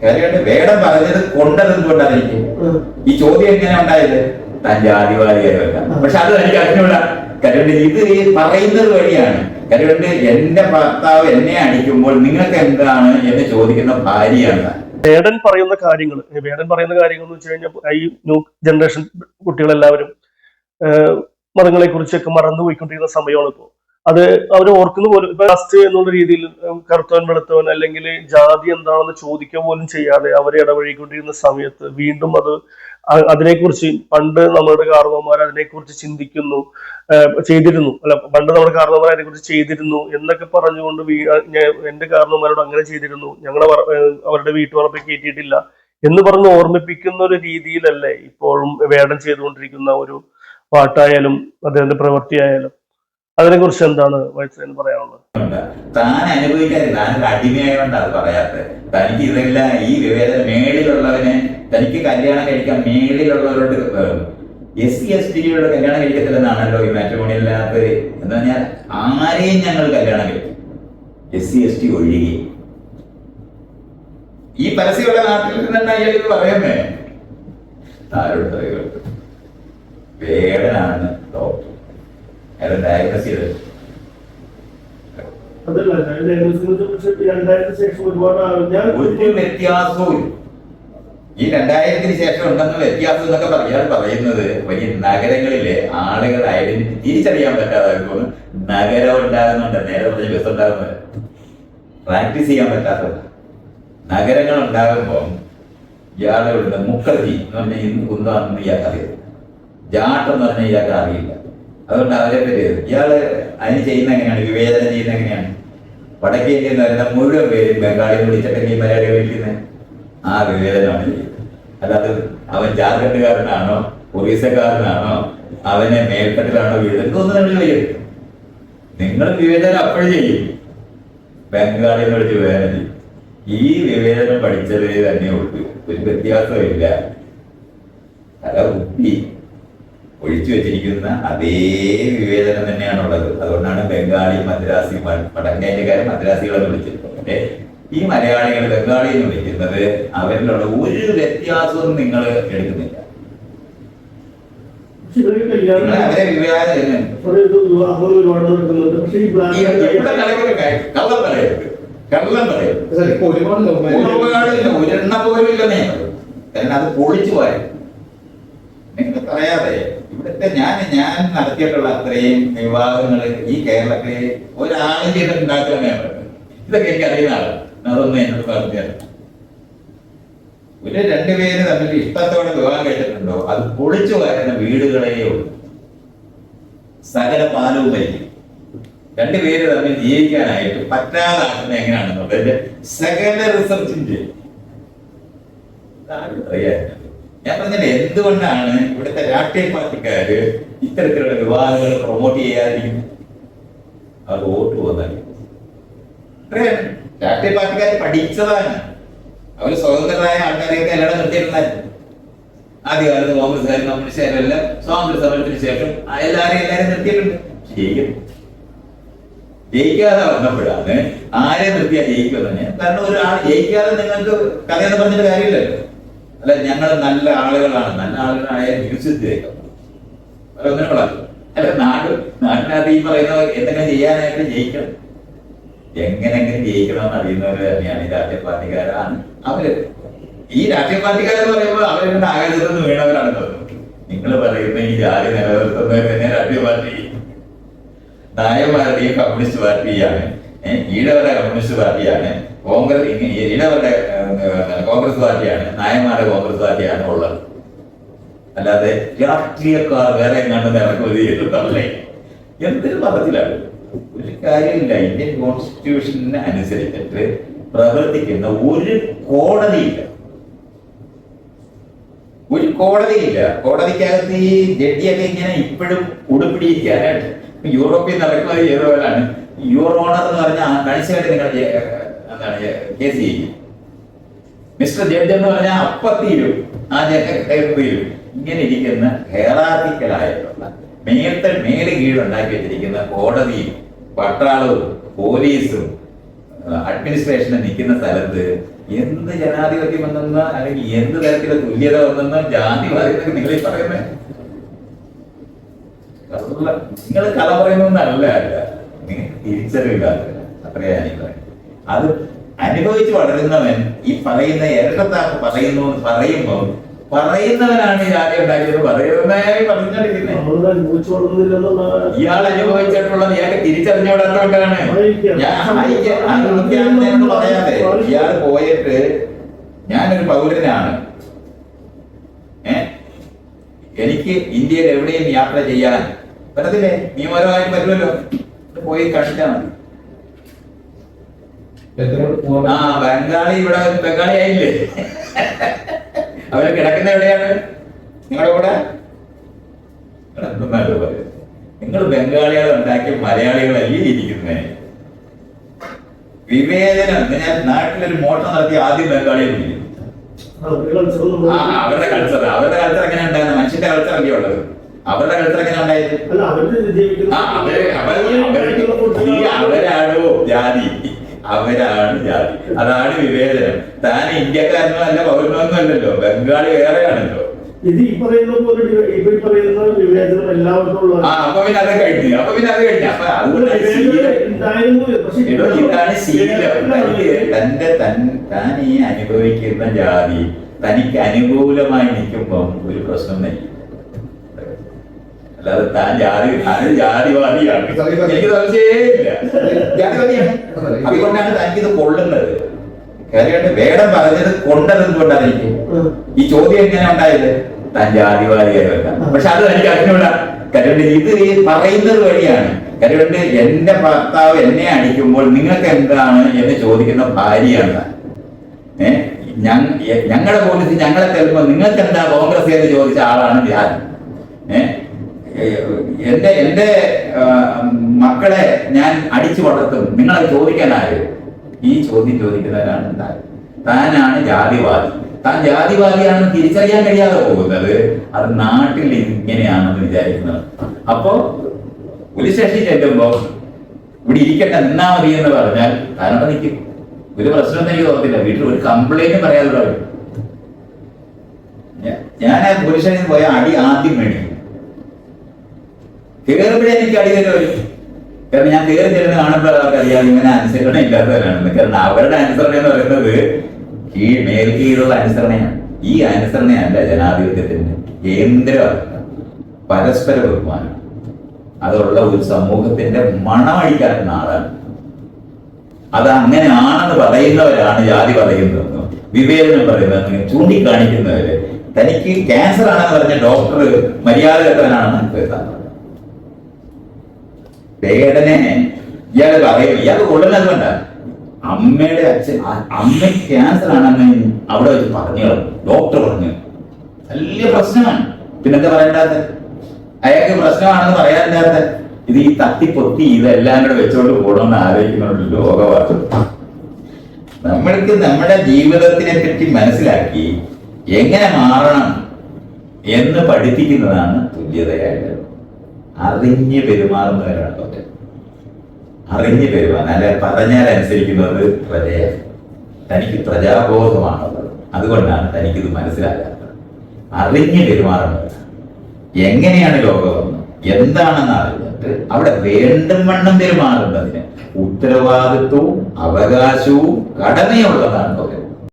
കാര്യമായിട്ട് വേടൻ പറഞ്ഞത് കൊണ്ടത് എന്തുകൊണ്ടായിരിക്കും? ഈ ചോദ്യം എങ്ങനെ ഉണ്ടായത്? താൻ ജാതിവാദിയായല്ല. പക്ഷെ അത് എനിക്ക് അറിഞ്ഞൂട. കാര്യമുണ്ട് ഇത് പറയുന്നത് വഴിയാണ്. കാര്യമുണ്ട് എന്റെ ഭർത്താവ് എന്നെ അടിക്കുമ്പോൾ നിങ്ങൾക്ക് എന്താണ് എന്ന് ചോദിക്കുന്ന ഭാര്യയാണ്. വേടൻ പറയുന്ന കാര്യങ്ങൾ എന്ന് വെച്ച് കഴിഞ്ഞാൽ ഈ ന്യൂ ജനറേഷൻ കുട്ടികളെല്ലാവരും മതങ്ങളെ കുറിച്ചൊക്കെ മറന്നുപോയിക്കൊണ്ടിരിക്കുന്ന സമയമാണ് ഇപ്പോൾ. അത് അവർ ഓർക്കുന്ന പോലും ഇപ്പൊ കാസ്റ്റ് എന്നുള്ള രീതിയിൽ കറുത്തവൻ വെളുത്തവൻ അല്ലെങ്കിൽ ജാതി എന്താണെന്ന് ചോദിക്കുക പോലും ചെയ്യാതെ അവരെ ഇടപഴകിക്കൊണ്ടിരുന്ന സമയത്ത് വീണ്ടും അതിനെക്കുറിച്ച് പണ്ട് നമ്മുടെ കാരണവന്മാർ അതിനെക്കുറിച്ച് ചെയ്തിരുന്നു പണ്ട് നമ്മുടെ കാരണവന്മാർ അതിനെക്കുറിച്ച് ചെയ്തിരുന്നു എന്നൊക്കെ പറഞ്ഞുകൊണ്ട് എന്റെ കാരണവന്മാരോട് അങ്ങനെ ചെയ്തിരുന്നു, അവരുടെ വീട്ടുവളപ്പിൽ കയറ്റിയിട്ടില്ല എന്ന് പറഞ്ഞ് ഓർമ്മിപ്പിക്കുന്ന ഒരു രീതിയിലല്ലേ ഇപ്പോഴും വേടൻ ചെയ്തുകൊണ്ടിരിക്കുന്ന ഒരു പാട്ടായാലും അദ്ദേഹത്തിന്റെ പ്രവൃത്തിയായാലും. അതിനെ കുറിച്ച് എന്താണ് വൈദ്യന് പറയാനുള്ളത്? താൻ അനുഭവിക്കാതെ താനൊരു അടിമയായോണ്ട് അത് പറയാത്തത്. തനിക്ക് ഇതെല്ലാം ഈ വിവേചന മേളിലുള്ളവനെ തനിക്ക് കല്യാണം കഴിക്കാൻ മേളിലുള്ളവരോട് SC/ST കല്യാണം കഴിക്കത്തില്ലെന്നാണല്ലോ ഈ മാട്രിമോണിയലിനകത്ത്. എന്ന് പറഞ്ഞാൽ ആരെയും ഞങ്ങൾ കല്യാണം കഴിക്കും, SC/ST ഒഴികെ. ഈ പരസ്യമുള്ള നാട്ടിൽ തന്നെ അയാൾക്ക് പറയുന്നേ ആരോട് വേടനാണ് ഡോക്ടർ. അയാൾ ഡയഗ്നോസ് ചെയ്തത് ഒരു വ്യത്യാസവും ഈ 2000-ന് ശേഷം ഉണ്ടെന്ന വ്യത്യാസം എന്നൊക്കെ പറയാൻ പറയുന്നത് വലിയ നഗരങ്ങളിലെ ആളുകൾ ഐഡന്റിറ്റി തിരിച്ചറിയാൻ പറ്റാതെ നഗരം ഉണ്ടാകുന്നുണ്ട്. നേരെ പറഞ്ഞ ബസ് ഉണ്ടാകുന്നത് പ്രാക്ടീസ് ചെയ്യാൻ പറ്റാത്തത്. നഗരങ്ങൾ ഉണ്ടാകുമ്പോൾ ഇയാളുകളുണ്ട്. മുഖർജി എന്ന് പറഞ്ഞാൽ ഇന്ന് കുന്താണെന്ന് ഇയാൾക്ക് അറിയില്ല, ജാട്ട് എന്ന് പറഞ്ഞാൽ ഇയാൾക്ക് അറിയില്ല. അതുകൊണ്ട് അവരെ പറ്റി ഇയാള് അതിന് ചെയ്യുന്ന എങ്ങനെയാണ്, വിവേചനം ചെയ്യുന്ന എങ്ങനെയാണ്? വടക്കേ ഇന്ത്യ എന്ന് പറയുന്ന മുഴുവൻ പേരും ബംഗാളിൽ വിളിച്ചിട്ടെങ്കിൽ മലയാളികൾ വിളിക്കുന്നത് ആ വിവേചനമാണ് ചെയ്യുന്നത്. അല്ലാതെ അവൻ ജാർഖണ്ഡുകാരനാണോ ഒറീസക്കാരനാണോ അവനെ മേൽത്തട്ടിലാണോ വീഴുന്നതൊന്നും നമ്മൾ ചെയ്യും. നിങ്ങൾ വിവേചനം അപ്പോഴും ചെയ്യും. ബംഗാളിൽ വിളിച്ച് വിവേചനം ചെയ്യും. ഈ വിവേചനം പഠിച്ചത് തന്നെ ഉള്ളൂ, ഒരു വ്യത്യാസമില്ല. തല കുത്തി ഒഴിച്ചു വെച്ചിരിക്കുന്ന അതേ വിവേചനം തന്നെയാണുള്ളത്. അതുകൊണ്ടാണ് ബംഗാളി മദ്രാസി വടക്കേന്ത്യക്കാരെ മദ്രാസികളെ വിളിച്ചിട്ടുണ്ട്. ഈ മലയാളികൾ ബംഗാളി എന്ന് വിളിക്കുന്നത് അവരിലുള്ള ഒരു വ്യത്യാസവും നിങ്ങൾ എടുക്കുന്നില്ല. അവരെ വിവേചനം കള്ളം പറയരുത്, കള്ളം പറയരുത്. ഒരെണ്ണ പോലും ഇല്ലെന്നേ. കാരണം അത് പൊളിച്ചു പോയത് നിങ്ങൾ പറയാതെ. ഇവിടുത്തെ ഞാൻ നടത്തിയിട്ടുള്ള അത്രയും വിവാഹങ്ങൾ ഈ കേരളത്തിൽ ഒരാളും ചെയ്തിട്ടുണ്ടാക്കുകയാണ്. ഇതൊക്കെ എനിക്ക് അറിയുന്ന ആളാണ്. അതൊന്നും എന്നോട് പറഞ്ഞാൽ ഒരു 2 പേര് തമ്മിൽ ഇഷ്ടത്തോടെ വിവാഹം കഴിച്ചിട്ടുണ്ടോ അത് പൊളിച്ചു വരുന്ന വീടുകളേ ഉള്ളൂ. സകല പാലവും ഭരിക്കും. 2 പേര് തമ്മിൽ ജീവിക്കാനായിട്ട് പറ്റാതാക്കുന്നത് എങ്ങനെയാണെന്നുള്ളത് സകല റിസർച്ചും ചെയ്യും. അറിയാം. ഞാൻ പറഞ്ഞത് എന്തുകൊണ്ടാണ് ഇവിടുത്തെ രാഷ്ട്രീയ പാർട്ടിക്കാര് ഇത്തരത്തിലുള്ള വിവാദങ്ങൾ പ്രൊമോട്ട് ചെയ്യാതിരിക്കുന്നത്? അവർ വോട്ട് പോകുന്നതാണ്. രാഷ്ട്രീയ പാർട്ടിക്കാർ പഠിച്ചതാണ്. അവർ സ്വതന്ത്രരായ ആൾക്കാരെയൊക്കെ കല്യാണം നിർത്തിയിട്ടുണ്ടായിരുന്നു. ആദ്യകാലത്ത് കോൺഗ്രസ്സുകാരും കമ്മ്യൂണിസ്റ്റുകാരും എല്ലാം സ്വാതന്ത്ര്യ സമരത്തിന് ശേഷം എല്ലാരെയും നിർത്തിയിട്ടുണ്ട്. ശരിക്കും ജയിക്കാതെ വന്നപ്പോഴാണ് ആരെ നിർത്തിയാൽ ജയിക്കുമെന്ന്. കാരണം ഒരാൾ ജയിക്കാതെ നിങ്ങൾക്ക് കഥയെന്ന് പറഞ്ഞിട്ട് കാര്യമില്ലല്ലോ. അല്ല, ഞങ്ങൾ നല്ല ആളുകളാണ്, നല്ല ആളുകളായ വിശ്വസിച്ചേക്കാം. ഒന്നിനുള്ള അല്ല, നാട്ടിനകത്ത് ഈ പറയുന്ന എന്തെങ്കിലും ചെയ്യാനായിട്ട് ജയിക്കണം, എങ്ങനെങ്കിലും ജയിക്കണമെന്ന് അറിയുന്നവര് തന്നെയാണ് ഈ രാഷ്ട്രീയ പാർട്ടിക്കാരാണ്. അവര് ഈ രാഷ്ട്രീയ പാർട്ടിക്കാരെന്ന് പറയുമ്പോൾ അവരുടെ ആകാശത്തുനിന്ന് വീണവരാണ് തോന്നുന്നത്. നിങ്ങൾ പറയുന്ന ഈ ജാതി നിലനിർത്തുന്നത് തന്നെ രാഷ്ട്രീയ പാർട്ടി. നായന്മാരുടെയും കമ്മ്യൂണിസ്റ്റ് പാർട്ടിയാണ്, ഈഴവരുടെ കമ്മ്യൂണിസ്റ്റ് പാർട്ടിയാണ്, ഈഴവരുടെ കോൺഗ്രസ് പാർട്ടിയാണ്, നായന്മാരുടെ കോൺഗ്രസ് പാർട്ടിയാണ് ഉള്ളത്. അല്ലാതെ രാഷ്ട്രീയക്കാർ വേറെ എങ്ങാണ്ട് ഇറക്കുമതി ചെയ്തിട്ടല്ലേ? എന്തൊരു പദത്തിലാണ്? ഒരു കാര്യമില്ല. ഇന്ത്യൻ കോൺസ്റ്റിറ്റ്യൂഷന് അനുസരിച്ചിട്ട് പ്രവർത്തിക്കുന്ന ഒരു കോടതിയില്ല, ഒരു കോടതിയില്ല. കോടതിക്കകത്ത് ഈ ജഡ്ജിയൊക്കെ ഇങ്ങനെ ഇപ്പോഴും ഉടുപ്പിടിയിരിക്കാനായിട്ട് യൂറോപ്പിൽ നടക്കുന്നത് ചെയ്തവരാണ്. യുവർ ഓണർ എന്ന് പറഞ്ഞാൽ കണിശമായിട്ട് നിങ്ങൾ എന്താണ് കേസ് ചെയ്യും. മിസ്റ്റർ ജഡ്ജ് എന്ന് പറഞ്ഞാൽ അപ്പത്തീരും ആ തീരും. ഇങ്ങനെ ഇരിക്കുന്ന ഹെറാർക്കിക്കലായിട്ടുള്ള മേല് കീഴുണ്ടാക്കി വെച്ചിരിക്കുന്ന കോടതിയും പട്ടാളവും പോലീസും അഡ്മിനിസ്ട്രേഷനും നിൽക്കുന്ന സ്ഥലത്ത് എന്ത് ജനാധിപത്യം വന്നെന്ന് അല്ലെങ്കിൽ എന്ത് തരത്തിലെ തുല്യത വന്നെന്ന് ജാതി പറയുന്നത് നിങ്ങൾ ഈ പറയുന്നത് നിങ്ങൾ കഥ പറയുന്നൊന്നല്ല നിങ്ങൾ തിരിച്ചറിവില്ല അത്രയാ ഞാൻ പറയുന്നത്. അത് അനുഭവിച്ച് വളരുന്നവൻ ഈ പറയുന്ന ഇരട്ടത്താക്ക് പറയുന്നു എന്ന് പറയുമ്പോൾ പറയുന്നവനാണ് ഈ ജാതി ഉണ്ടാക്കിയത് പറയുന്നതായി പറഞ്ഞോണ്ടിരിക്കുന്നത്. ഇയാൾ അനുഭവിച്ചിട്ടുള്ളത് ഇയാൾക്ക് തിരിച്ചറിഞ്ഞുവിടാത്തോണ്ടാണ്. ഞാൻ പറയാതെ ഇയാൾ പോയിട്ട് ഞാനൊരു പൗരനാണ്, എനിക്ക് ഇന്ത്യയിൽ എവിടെയും യാത്ര ചെയ്യാൻ പറ്റത്തില്ലേ? നിയമപരമായിട്ട് പറ്റുമല്ലോ, പോയി കണ്ടിട്ടാണ്. ആ ബംഗാളി ഇവിടെ ബംഗാളി ആയില്ലേ? അവര് കിടക്കുന്ന എവിടെയാണ്? നിങ്ങളുടെ കൂടെ നിങ്ങൾ ബംഗാളികളെ ഉണ്ടാക്കിയ മലയാളികളല്ലേ ഇരിക്കുന്നേ? വിവേചനം. ഞാൻ നാട്ടിലൊരു മോട്ടം നടത്തി ആദ്യം ബംഗാളിയെ വിളിക്കും. അവരുടെ കൾച്ചർ എങ്ങനെ ഉണ്ടായിരുന്നു? മനുഷ്യന്റെ കൾച്ചർ അല്ലേ ഉള്ളത്? അവരുടെ കൾച്ചർ എങ്ങനെ ഉണ്ടായത്? അവരാണോ ജാതി? അവരാണ് ജാതി, അതാണ് വിവേചനം. താൻ ഇന്ത്യക്കാരനോ അല്ല പൗരനൊന്നും അല്ലല്ലോ, ബംഗാളി വേറെയാണല്ലോ. അപ്പൊ പിന്നെ അത് കഴിഞ്ഞു. അപ്പൊ അതുകൊണ്ട് ഇതാണ് ശീലം. താൻ ഈ അനുഭവിക്കുന്ന ജാതി തനിക്ക് അനുകൂലമായി നിൽക്കുമ്പം ഒരു പ്രശ്നം തന്നെ. അല്ലാതെ താൻ ജാതിവാദിയാണ് എനിക്ക് സംശയമില്ല. ജാതിവാദിയാണ്. അതുകൊണ്ടാണ് തനിക്കിത് കൊള്ളുന്നത്. കാര്യമായിട്ട് വേടൻ പറഞ്ഞത് കൊണ്ടത് എന്തുകൊണ്ടാണ്? എനിക്ക് ഈ ചോദ്യം എങ്ങനെ ഉണ്ടായത്? താൻ ജാതിവാദിയായല്ല. പക്ഷെ അത് എനിക്ക് അറിഞ്ഞൂടാ. കാര്യമുണ്ട് ഇത് പറയുന്നത് വഴിയാണ്. കാര്യമുണ്ട് എന്റെ ഭർത്താവ് എന്നെ അടിക്കുമ്പോൾ നിങ്ങൾക്ക് എന്താണ് എന്ന് ചോദിക്കുന്ന ഭാര്യയാണ്. ഞങ്ങളുടെ പോലീസ് ഞങ്ങളെ തരുമ്പോൾ നിങ്ങൾക്ക് എന്താ കോൺഗ്രസ് എന്ന് ചോദിച്ച ആളാണ് ഞാൻ. എന്റെ മക്കളെ ഞാൻ അടിച്ചു വളർത്തും, നിങ്ങളെ ചോദിക്കാനാര്? ഈ ചോദ്യം ചോദിക്കുന്നവരാണ് താനാണ് ജാതിവാദി. താൻ ജാതിവാദിയാണെന്ന് തിരിച്ചറിയാൻ കഴിയാതെ പോകുന്നത് അത് നാട്ടിൽ ഇങ്ങനെയാണെന്ന് വിചാരിക്കുന്നത്. അപ്പോ പോലീസ് സ്റ്റേഷനിൽ ചെല്ലുമ്പോ ഇവിടെ ഇരിക്കട്ടെ നിന്നാ മതി എന്ന് പറഞ്ഞാൽ താനോട് നിൽക്കും. ഒരു പ്രശ്നം എനിക്ക് തോന്നത്തില്ല. വീട്ടിൽ ഒരു കംപ്ലൈന്റ് പറയാതെ പറയും. ഞാൻ പോലീസ് സ്റ്റേഷനിൽ പോയ അടി ആദ്യം മേടിക്കും. കയറുമ്പോഴേ എനിക്ക് അടി തന്നെ വരും. കാരണം ഞാൻ കയറി ചെല്ലുന്ന കാണുമ്പോൾ അവർക്കറിയാം ഇങ്ങനെ അനുസരണ ഇല്ലാത്തവരാണെന്ന്. കാരണം അവരുടെ അനുസരണ എന്ന് പറയുന്നത് മേൽക്കീഴുള്ള അനുസരണയാണ്. ഈ അനുസരണയല്ല ജനാധിപത്യത്തിന് കേന്ദ്രമല്ല, പരസ്പര ബഹുമാനം. അതുള്ള ഒരു സമൂഹത്തിന്റെ മണമടിക്കാത്ത നാടാണ്. അത് അങ്ങനെയാണെന്ന് പറയുന്നവരാണ് ജാതി പറയുന്നതെന്നും വിവേചനം പറയുന്നതെന്നും ചൂണ്ടിക്കാണിക്കുന്നവര് തനിക്ക് ക്യാൻസർ ആണെന്ന് പറഞ്ഞ ഡോക്ടർ മര്യാദകെട്ടവനാണെന്ന് കേൾക്കാൻ പറഞ്ഞു. വേദനെ ഇയാൾ പറയും. ഇയാൾ കൊള്ളുന്നത് കൊണ്ട അമ്മയുടെ അച്ഛൻ അമ്മയ്ക്ക് ക്യാൻസർ ആണെന്ന് അവിടെ വെച്ച് പറഞ്ഞു, ഡോക്ടർ പറഞ്ഞു. വലിയ പ്രശ്നമാണ്. പിന്നെന്താ പറയേണ്ടത്? അയാൾക്ക് പ്രശ്നമാണെന്ന് പറയാനില്ലാത്ത ഇത് ഈ തട്ടിപ്പൊത്തി ഇതെല്ലാം കൂടെ വെച്ചോണ്ട് പോകണമെന്ന് ആലോചിക്കുന്ന ലോകമാണ്. നമ്മൾക്ക് നമ്മുടെ ജീവിതത്തിനെ പറ്റി മനസ്സിലാക്കി എങ്ങനെ മാറണം എന്ന് പഠിപ്പിക്കുന്നതാണ് തുല്യതയായിട്ട്. അറിഞ്ഞ് പെരുമാറുന്നവരാണ് തോറ്റം. അറിഞ്ഞ് പെരുമാറാൻ അല്ലെ പറഞ്ഞാൽ അനുസരിക്കുന്നത് പ്രജയാണ്. തനിക്ക് പ്രജാബോധമാണുള്ളത്. അതുകൊണ്ടാണ് തനിക്കിത് മനസ്സിലാകാത്തത്. അറിഞ്ഞ് പെരുമാറുന്നവരാണ്. എങ്ങനെയാണ് ലോകമെന്ന് എന്താണെന്ന് അറിഞ്ഞിട്ട് അവിടെ വേണ്ടും വണ്ണം പെരുമാറുന്നതിന് ഉത്തരവാദിത്വവും അവകാശവും കടമയുള്ളതാണ്